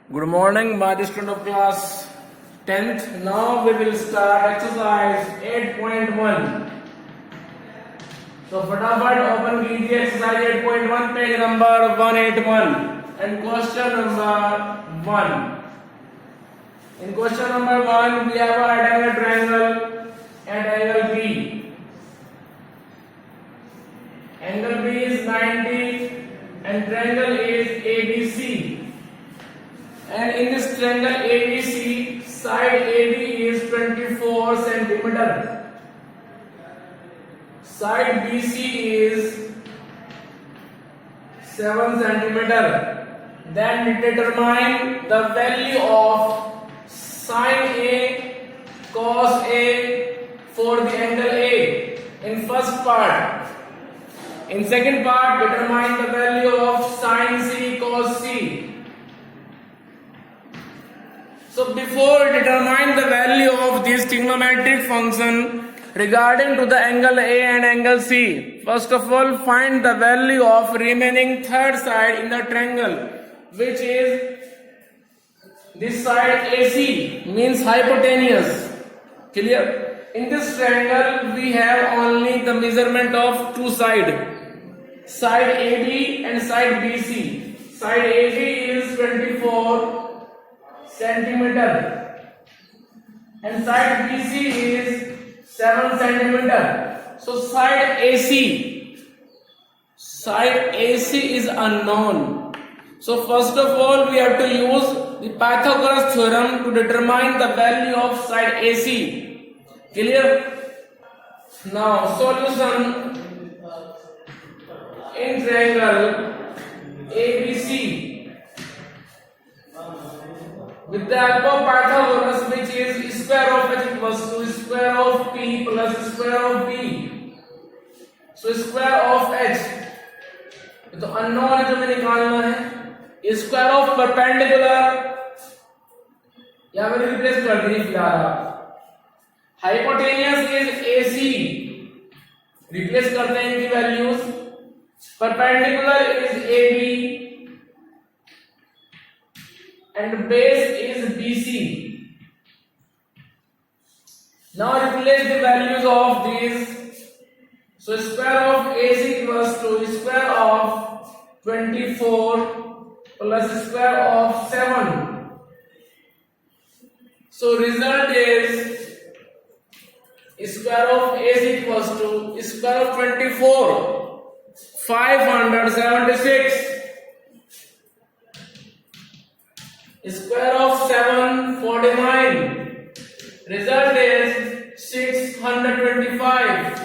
Good morning, my dear student of class 10th. Now we will start exercise 8.1. So फटाफट open कीजिए exercise 8.1 page number 181 and question number 1. In question number 1 we have a right angle triangle at angle B. Angle B is 90 and triangle is ABC. And in this triangle ABC, side AB is 24 centimeter. Side BC is 7 centimeter. Then determine the value of sin A, cos A for the angle A in first part. In second part, determine the value of sin C, cos C. So before determine the value of this trigonometric function regarding to the angle A and angle C, first of all find the value of remaining third side in the triangle, which is this side AC, means hypotenuse. Clear? In this triangle we have only the measurement of two sides, side AB and side BC. Side AB is 24 centimeter and side BC is 7 centimeter. So side AC is unknown. So first of all we have to use the Pythagoras theorem to determine the value of side AC. Clear? Now solution. In triangle ABC with the help of Pythagoras, which is square of h equals to square of p plus square of b. So square of h तो unknown है जो हमें निकालना है. Square of perpendicular या मैंने replace कर दी फिलहाल आप. Hypotenuse is AC. रिप्लेस करते हैं इनकी values. Perpendicular is AB and base is BC. Now replace the values of these. So square of AC equals to square of 24 plus square of 7. So result is square of AC equals to square of 24 576. Square of 7 49. Result is 625.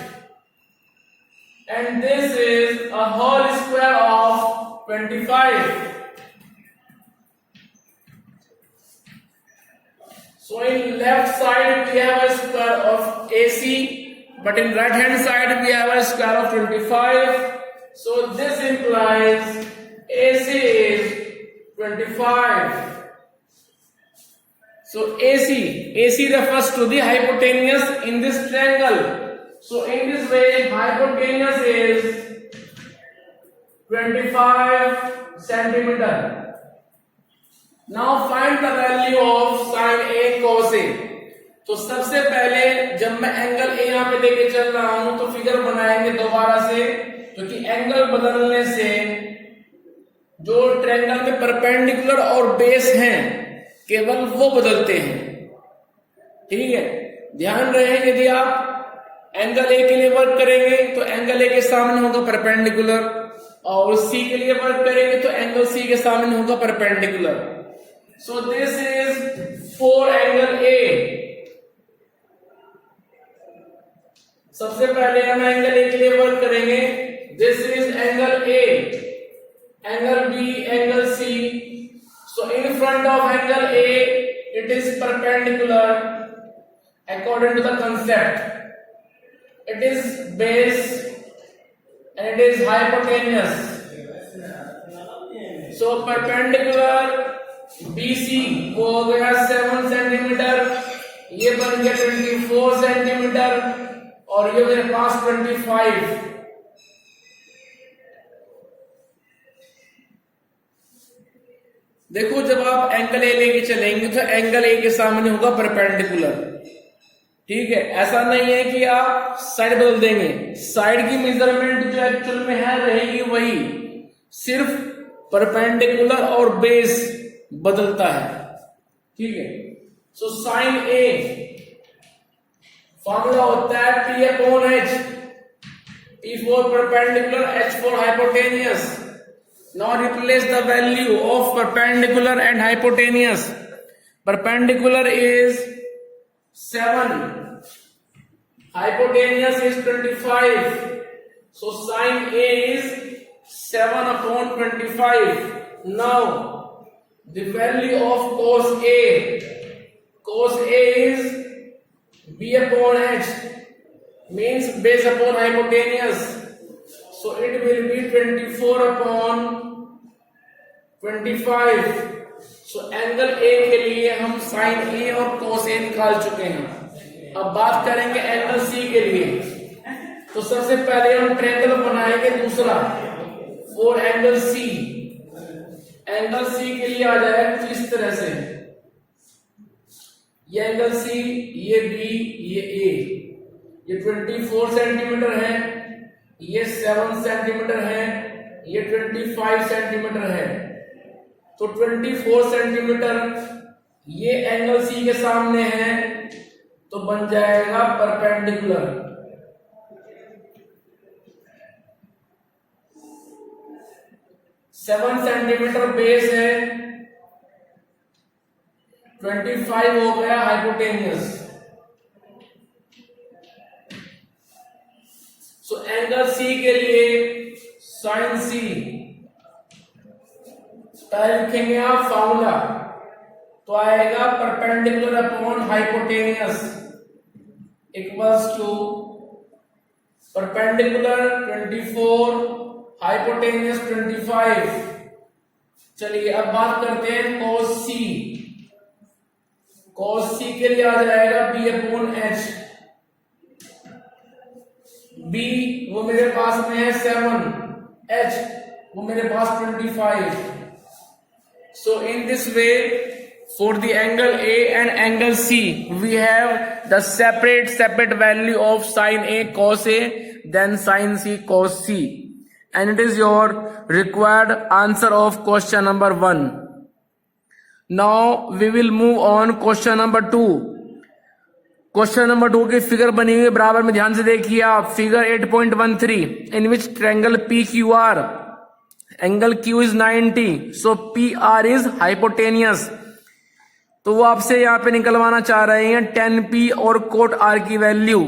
And this is a whole square of 25. So in left side we have a square of AC, but in right hand side we have a square of 25. So this implies AC is 25. So AC refers to the hypotenuse in this triangle. So in this way, hypotenuse is 25 centimeter. Now find the value of sin A cos A. तो सबसे पहले जब मैं angle A यहाँ पे लेके चल रहा हूं तो फिगर बनाएंगे दोबारा से, क्योंकि एंगल बदलने से जो ट्रायंगल के परपेंडिकुलर और बेस हैं केवल वो बदलते हैं. ठीक है, ध्यान रहे यदि आप एंगल ए के लिए वर्क करेंगे तो एंगल ए के सामने होगा परपेंडिकुलर, और सी के लिए वर्क करेंगे तो एंगल सी के सामने होगा perpendicular. So this is for angle A. सबसे पहले हम एंगल ए के लिए वर्क करेंगे. This is angle A, angle B, angle C. So in front of angle A, it is perpendicular according to the concept. It is base and it is hypotenuse. So perpendicular BC वो हो गया 7 centimetre, ये बन गया 24 centimetre और ये मेरे पास 25. देखो जब आप एंगल ए लेके चलेंगे तो एंगल ए के सामने होगा परपेंडिकुलर, ठीक है। ऐसा नहीं है कि आप साइड बदल देंगे, साइड की मेजरमेंट जो एक्चुअल में है रहेगी वही, सिर्फ परपेंडिकुलर और बेस बदलता है, ठीक है। सो साइन ए फॉर्मूला होता है P upon H, P for perpendicular, H for hypotenuse. Now replace the value of perpendicular and hypotenuse. Perpendicular is 7, hypotenuse is 25, so sin A is 7 upon 25. Now the value of cos A is B upon H, means base upon hypotenuse, so it will be 24 upon 25. so angle A के लिए हम sin A और cos A निकाल चुके हैं। अब बात करेंगे एंगल सी के लिए, तो सबसे पहले हम ट्रायंगल बनाएंगे दूसरा for angle C. Angle C के लिए आ जाएगा इस तरह से, ये एंगल सी, ये बी, ये ए, ये 24 सेंटीमीटर है, ये 7 सेंटीमीटर है, ये 25 सेंटीमीटर है। तो 24 सेंटीमीटर ये एंगल सी के सामने है, तो बन जाएगा परपेंडिकुलर। 7 सेंटीमीटर बेस है, 25 हो गया हाइपोटेनियस। सो एंगल सी के लिए साइन सी लिखेंगे आप फॉर्मूला, तो आएगा perpendicular upon hypotenuse equals to perpendicular 24, hypotenuse 25। चलिए अब बात करते हैं cos C। cos C के लिए आ जाएगा B अपॉन H। B वो मेरे पास में है 7, H वो मेरे पास 25। So in this way, for the angle A and angle C, we have the separate value of sin A cos A, then sin C cos C, and it is your required answer of question number 1. Now we will move on question number 2. Question number 2 की figure बनी हुई बराबर में, ध्यान से देखिए आप। Figure 8.13 in which triangle PQR angle Q is 90, so PR is hypotenuse। तो वो आपसे यहाँ पे निकलवाना चाह रहे हैं 10P और कोट R की वैल्यू।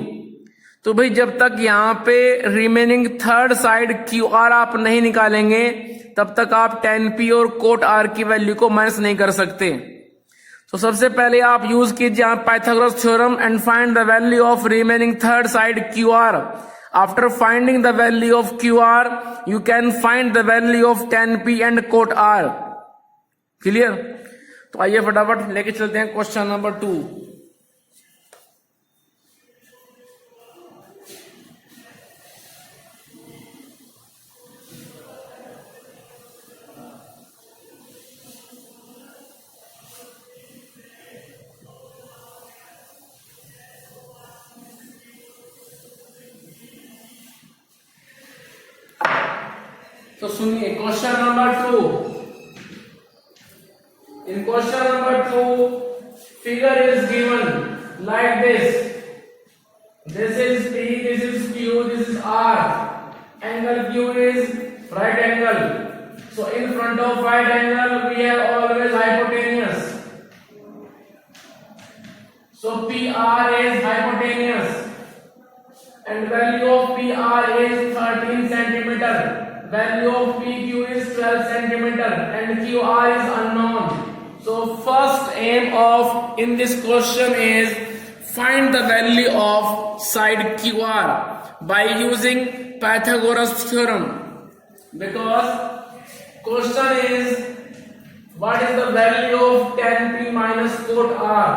तो भाई जब तक यहाँ पे रिमेनिंग थर्ड साइड QR आप नहीं निकालेंगे तब तक आप 10P और कोट R की वैल्यू को माइनस नहीं कर सकते। तो सबसे पहले आप यूज कीजिए Pythagoras theorem and find the value of remaining third side QR। After finding the value of QR, you can find the value of 10P and quote R. Clear? तो आइए फटाफट लेके चलते हैं क्वेश्चन नंबर 2। तो सुनिए question number 2। In question number 2 figure is given like this. This is P, this is Q, this is R। Angle Q is right angle, so in front of right angle we have always hypotenuse, so PR is hypotenuse and value of PR is 13 centimeter, value of PQ is 12 centimeter and QR is unknown. So first aim of in this question is find the value of side QR by using Pythagoras theorem, because question is what is the value of 10P minus quote R,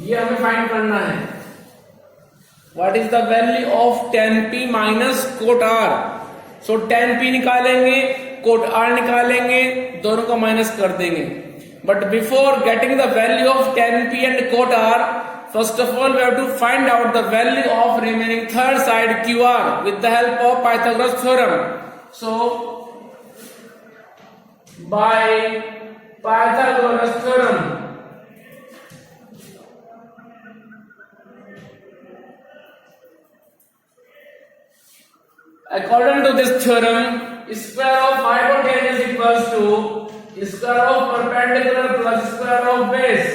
ये हमें find करना है। What is the value of 10P minus cot R। So 10P निकालेंगे coat are निकालेंगे, दोनों को minus कर देंगे। But before getting the value of tan p and cot R, first of all we have to find out the value of remaining third side QR with the help of Pythagoras theorem. So by Pythagoras theorem, according to this theorem, square of hypotenuse equals to square of perpendicular plus square of base.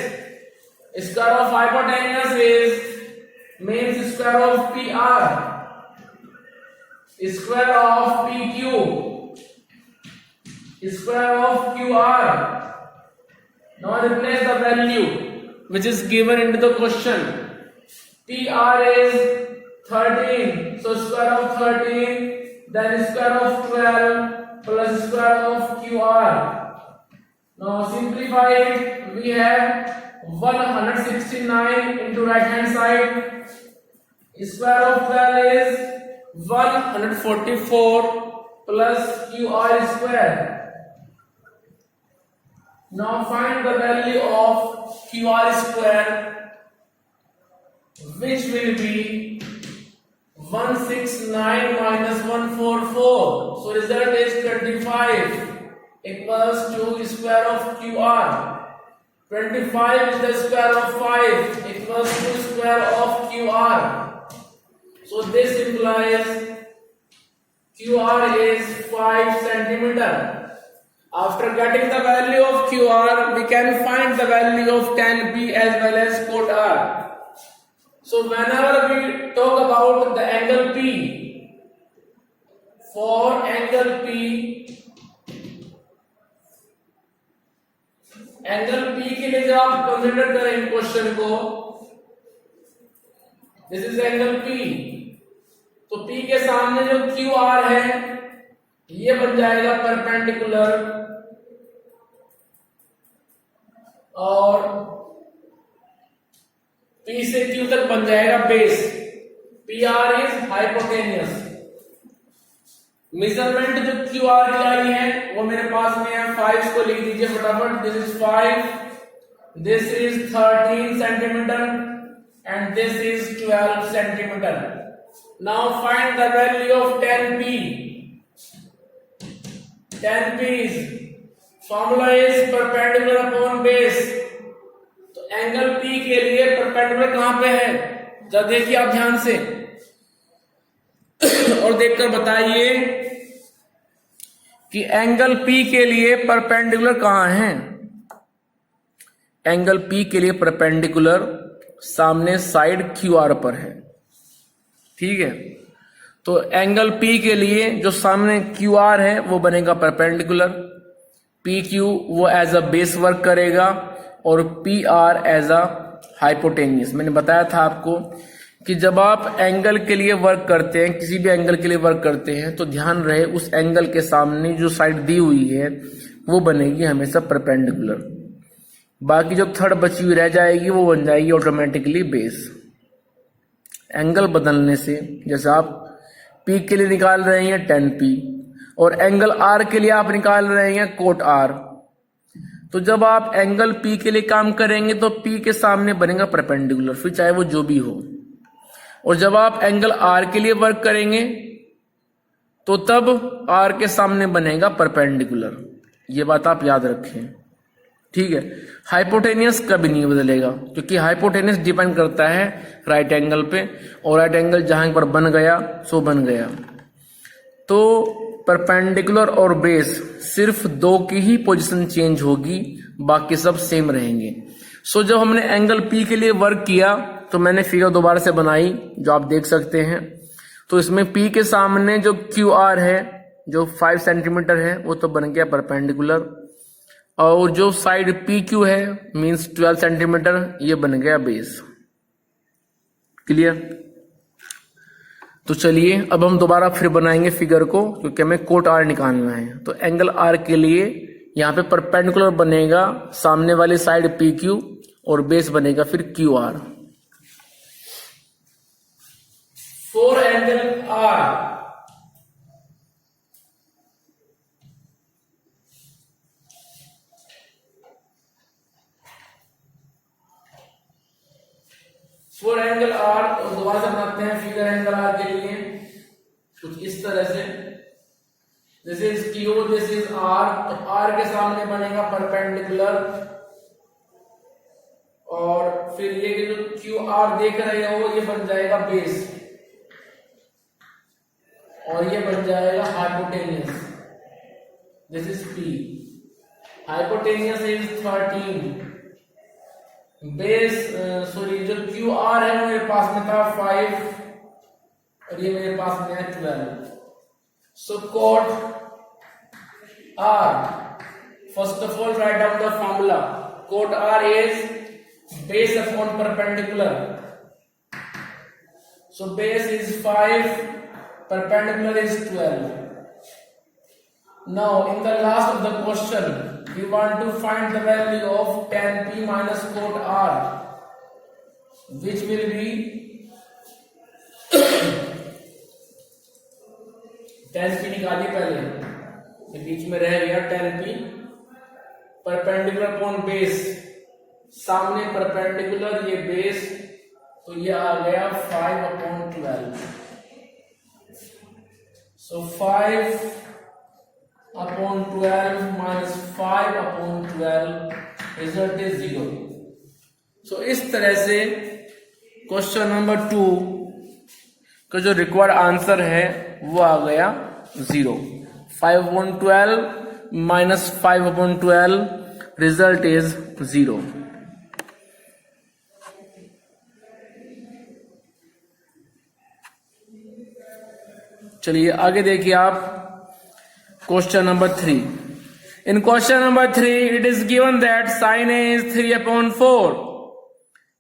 Square of hypotenuse means square of PR, square of PQ, square of QR. Now replace the value which is given into the question. PR is 13, so square of 13, then square of 12 plus square of QR. Now simplify it, we have 169 into right hand side, square of 12 is 144 plus QR square. Now find the value of QR square, which will be 169 minus 144. So result is 25 equals to square of QR. 25 is the square of 5 equals to square of QR. So this implies QR is 5 centimeter. After getting the value of QR, we can find the value of tan P as well as cot R. So whenever we talk about the angle P, for angle P के लिए जब आप consider करें question को, this is angle P, तो P के सामने जो QR है ये बन जाएगा परपेंडिकुलर, और P से Q तक बन जाएगा base. PR is hypotenuse. Measurement जो QR की आई है वो मेरे पास में है, 5 को लिख दीजिए फटाफट। This is 5, this is 13 centimetre and this is 12 centimetre. Now find the value of tan P. tan P is formula is perpendicular upon base. तो एंगल P के लिए परपेंडिकुलर कहां पे है, जरा देखिए आप ध्यान से और देखकर बताइए कि एंगल P के लिए परपेंडिकुलर कहां है। एंगल P के लिए परपेंडिकुलर सामने साइड QR पर है, ठीक है। तो एंगल P के लिए जो सामने QR है वो बनेगा परपेंडिकुलर, PQ वो एज अ बेस वर्क करेगा और PR एज अ हाइपोटेनियस। मैंने बताया था आपको कि जब आप एंगल के लिए वर्क करते हैं, किसी भी एंगल के लिए वर्क करते हैं, तो ध्यान रहे उस एंगल के सामने जो साइड दी हुई है वो बनेगी हमेशा परपेंडिकुलर। बाकी जो थर्ड बची हुई रह जाएगी वो बन जाएगी ऑटोमेटिकली बेस। एंगल बदलने से, जैसे आप P के लिए निकाल रहे हैं tan P और एंगल R के लिए आप निकाल रहे हैं cot R, तो जब आप एंगल P के लिए काम करेंगे तो P के सामने बनेगा परपेंडिकुलर, फिर चाहे वो जो भी हो। और जब आप एंगल R के लिए वर्क करेंगे तो तब R के सामने बनेगा परपेंडिकुलर। ये बात आप याद रखें, ठीक है। हाइपोटेनियस कभी नहीं बदलेगा, क्योंकि हाइपोटेनियस डिपेंड करता है राइट एंगल पे, और राइट एंगल जहां पर बन गया सो बन गया। तो परपेंडिकुलर और बेस सिर्फ दो की ही पोजीशन चेंज होगी, बाकी सब सेम रहेंगे। सो जब हमने एंगल P के लिए वर्क किया तो मैंने फिगर दोबारा से बनाई जो आप देख सकते हैं। तो इसमें P के सामने जो QR है जो 5 सेंटीमीटर है वो तो बन गया परपेंडिकुलर, और जो साइड PQ है मींस 12 सेंटीमीटर ये बन गया बेस। क्लियर? तो चलिए अब हम दोबारा फिर बनाएंगे फिगर को, क्योंकि हमें कोट R निकालना है। तो एंगल R के लिए यहाँ पे परपेंडिकुलर बनेगा सामने वाली साइड PQ और बेस बनेगा फिर QR। For angle R for angle R, तो दोबारा से बनाते हैं फिगर एंगल आर के लिए कुछ इस तरह से। This is Q, this is R, तो आर के सामने बनेगा परपेंडिकुलर, और फिर ये जो क्यू आर देख रहे हो ये बन जाएगा बेस, और ये बन जाएगा hypotenuse. This is P, hypotenuse is 13, base sorry जो क्यू आर है वो मेरे पास में था 5, और ये मेरे पास में है 12। So cot R, first of all write down the formula. Cot R is base upon perpendicular, so base is 5, perpendicular is 12. Now in the last of the question we want to find the value of tan p minus cot r, which will be tan p निकालिए पहले, ये बीच में रह गया tan p, perpendicular upon base, सामने perpendicular ये base, तो ये आ गया 5/12। सो 5/12 माइनस 5/12, रिजल्ट इज 0। सो इस तरह से क्वेश्चन नंबर 2 का जो रिक्वायर्ड आंसर है वो आ गया 0। 5/12 माइनस 5/12, रिजल्ट इज 0। चलिए आगे देखिए आप question number 3। In question number 3 it is given that sin a is 3/4,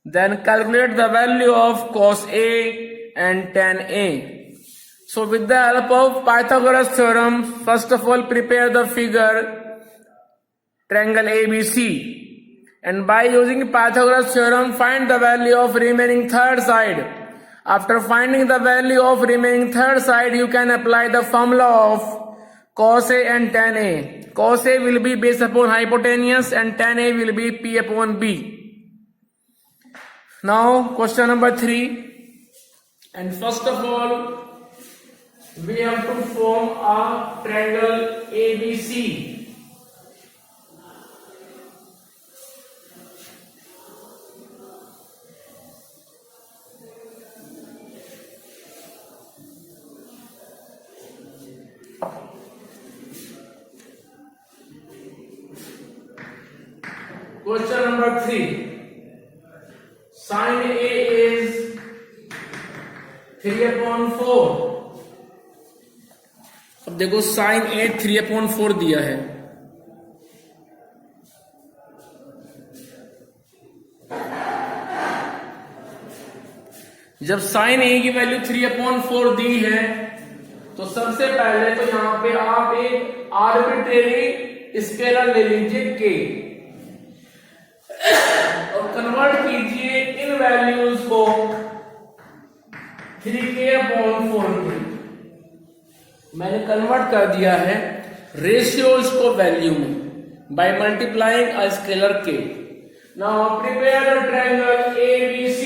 then calculate the value of cos a and tan a. So with the help of Pythagoras theorem, first of all prepare the figure triangle ABC, and by using Pythagoras theorem find the value of remaining third side. After finding the value of remaining third side, you can apply the formula of cos A and tan A. Cos A will be base upon hypotenuse and tan A will be P/B. Now question number 3, and first of all we have to form a triangle ABC. Question number 3, sin A is 3/4। अब देखो sin A 3/4 दिया है, जब sin A की value 3/4 दी है तो सबसे पहले तो यहां पे आप एक आर्बिट्रेरी स्केलर ले लीजिए k, और कन्वर्ट कीजिए इन वैल्यूज को 3k/4 में। मैंने कन्वर्ट कर दिया है रेशियोज को वैल्यू में by multiplying a scalar k। Now prepare the triangle ABC।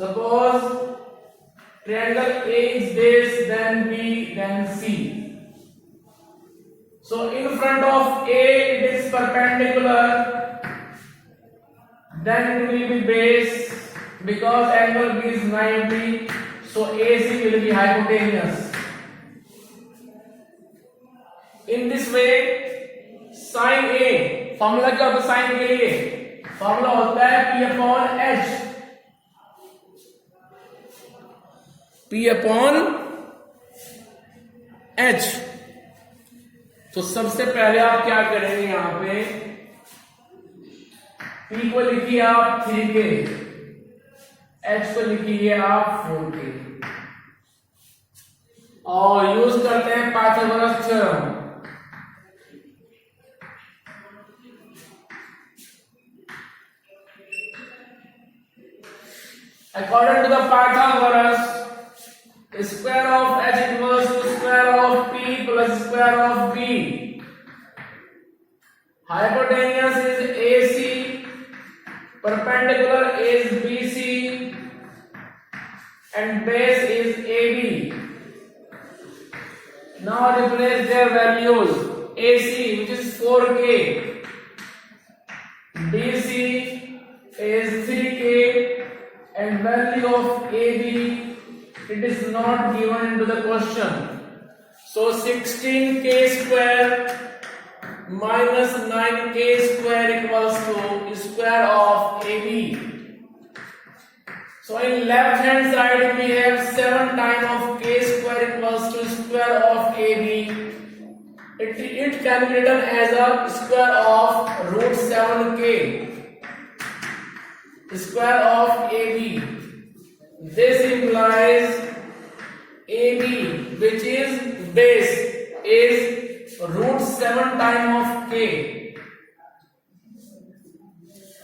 Suppose triangle A is this, then B, then C. So in front of A it is perpendicular, then it will be base, because angle B is 90, so AC will be hypotenuse. In this way sin A, formula क्या होता है sign के लिए? Formula होता है P/H, P/H। तो सबसे पहले आप क्या करेंगे, यहां पे P को लिखिए आप 3k, H को लिखिए आप 4k, और यूज करते हैं Pythagoras theorem. According to the Pythagoras, square of H equals to square of P plus square of B. Hypotenuse is AC perpendicular is BC and base is AB. Now replace their values. AC, which is 4K, BC is 3K, and value of AB, it is not given into the question. So 16K square minus 9K square equals to square of AB. So in left hand side we have 7 times of K square equals to square of AB. It can be written as a square of root 7K, square of AB. This implies AB, which is base, is root 7 times of K.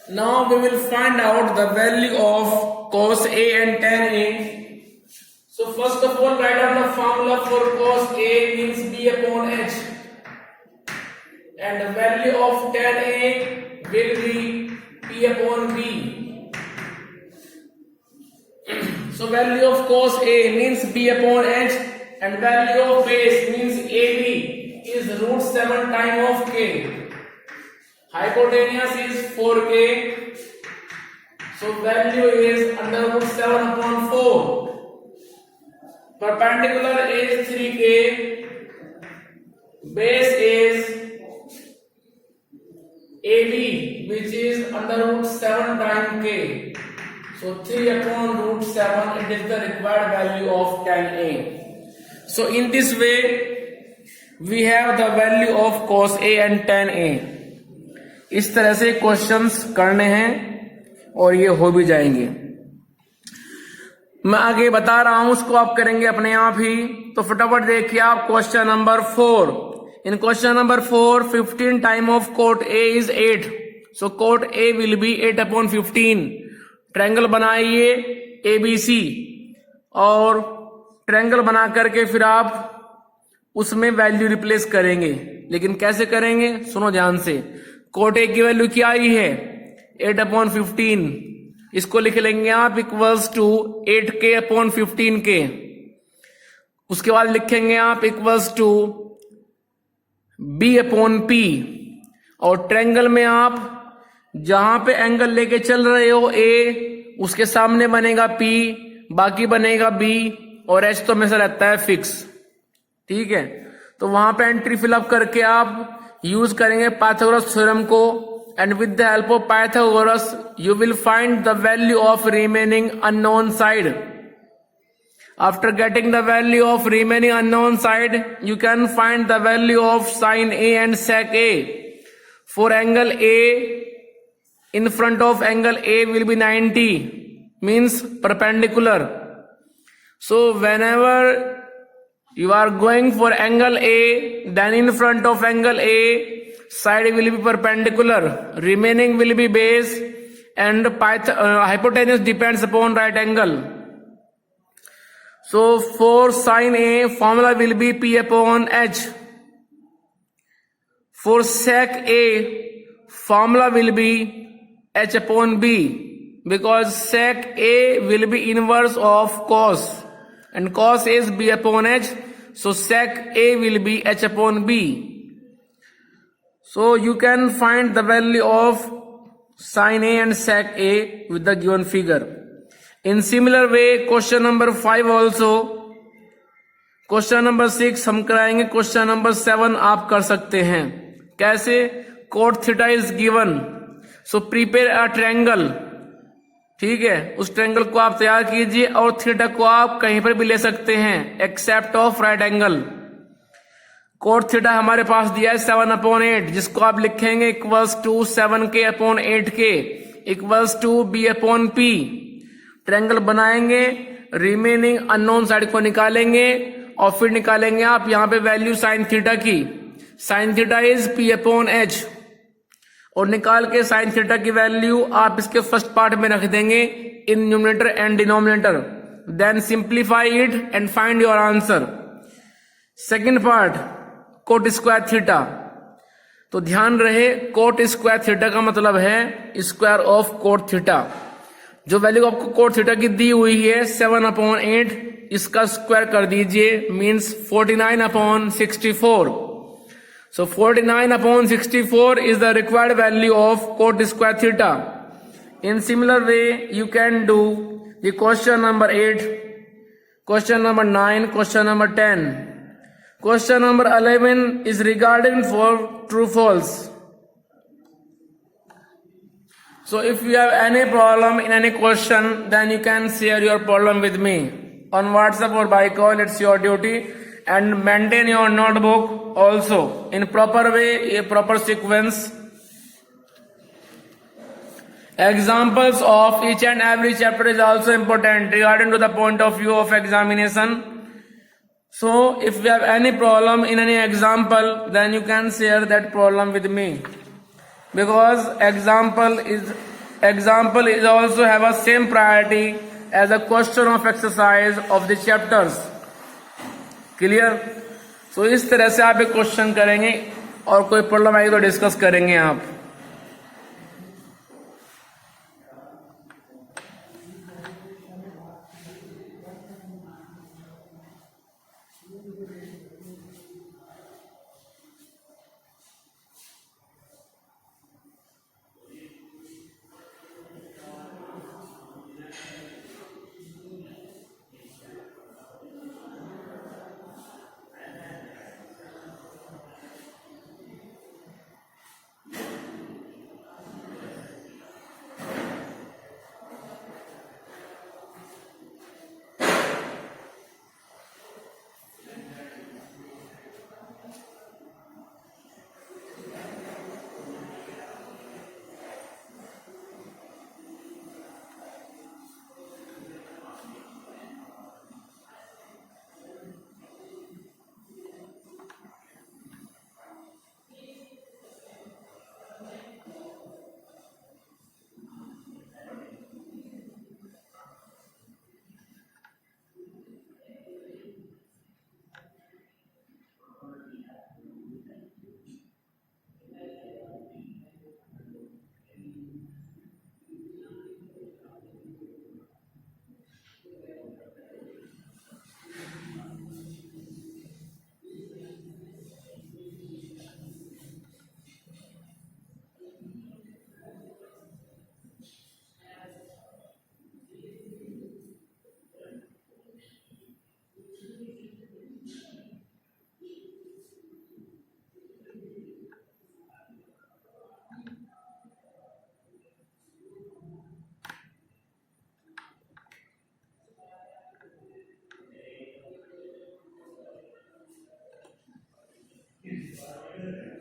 Now we will find out the value of cos A and tan A. So first of all, write down the formula for cos A means B upon H. And the value of tan A will be P upon B. So value of cos A means B upon H, and value of base means AB is root 7 times of K. Hypotenuse is 4K. So value is under root 7 upon 4. Perpendicular is 3K. Base is AB, which is under root 7 times K. So 3 upon root 7, it is the required value of tan A. So in this way, we have the value of cos A and tan A. इस तरह से questions करने हैं और ये हो भी जाएंगे. मैं आगे बता रहा हूं, उसको आप करेंगे अपने आप ही. तो फटाफट देखिए आप question number 4. In question number 4, 15 times of cot A is 8. So cot A will be 8 upon 15. Triangle बनाइए ABC और ट्रायंगल बना करके फिर आप उसमें वैल्यू रिप्लेस करेंगे. लेकिन कैसे करेंगे सुनो ध्यान से. cot A की वैल्यू क्या आई है 8 upon 15. इसको लिख लेंगे आप equals to 8K upon 15K. उसके बाद लिखेंगे आप equals to B upon P. और ट्रायंगल में आप जहां पे एंगल लेके चल रहे हो A, उसके सामने बनेगा P, बाकी बनेगा B, और H तो हमेशा रहता है फिक्स. ठीक है, तो वहां पे एंट्री फिलअप करके आप यूज करेंगे पाइथागोरस थ्योरम को. And with the help of Pythagoras you will find the value of remaining unknown side. After getting the value of remaining unknown side, you can find the value of sin A and sec A. For angle A, in front of angle A will be 90, means perpendicular. So whenever you are going for angle A, then in front of angle A, side will be perpendicular, remaining will be base, and hypotenuse depends upon right angle. So for sin A, formula will be P upon H. For sec A, formula will be H upon B, because sec A will be inverse of cos, and cos is B upon H. So sec A will be H upon B. So you can find the value of sin A and sec A with the given figure. In similar way, question number 5 also, question number 6 हम कराएंगे, question number 7 आप कर सकते हैं. कैसे? cot theta is given, so prepare a triangle. ठीक है, उस ट्रायंगल को आप तैयार कीजिए और थीटा को आप कहीं पर भी ले सकते हैं except of right angle. cot theta हमारे पास दिया है 7 अपॉन 8, जिसको आप लिखेंगे equals to 7K upon 8K equals to B upon P. Triangle बनाएंगे, रिमेनिंग अननोन साइड को निकालेंगे और फिर निकालेंगे आप यहां पे वैल्यू साइन थीटा की. Sine theta is P upon H, और निकाल के साइन थीटा की वैल्यू आप इसके फर्स्ट पार्ट में रख देंगे in numerator and denominator. Then simplify it and find your answer. Second part cot square theta. तो ध्यान रहे कोट स्क्वायर थीटा का मतलब है स्क्वायर ऑफ कोट थीटा। जो वैल्यू आपको कोट थीटा की दी हुई है 7/8, इसका स्क्वायर कर दीजिए, means 49/64। So 49/64 is the required value of cot square theta. In similar way, you can do the question number 8, question number 9, question number 10. Question number 11 is regarding for true false. So if you have any problem in any question, then you can share your problem with me on WhatsApp or by call. It's your duty. And maintain your notebook also in proper way, a proper sequence. Examples of each and every chapter is also important regarding to the point of view of examination. So if you have any problem in any example, then you can share that problem with me, because example is also have a same priority as a question of exercise of the chapters. Clear? So इस तरह से आप एक question करेंगे और कोई problem आएगी तो डिस्कस करेंगे आप।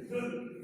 Good.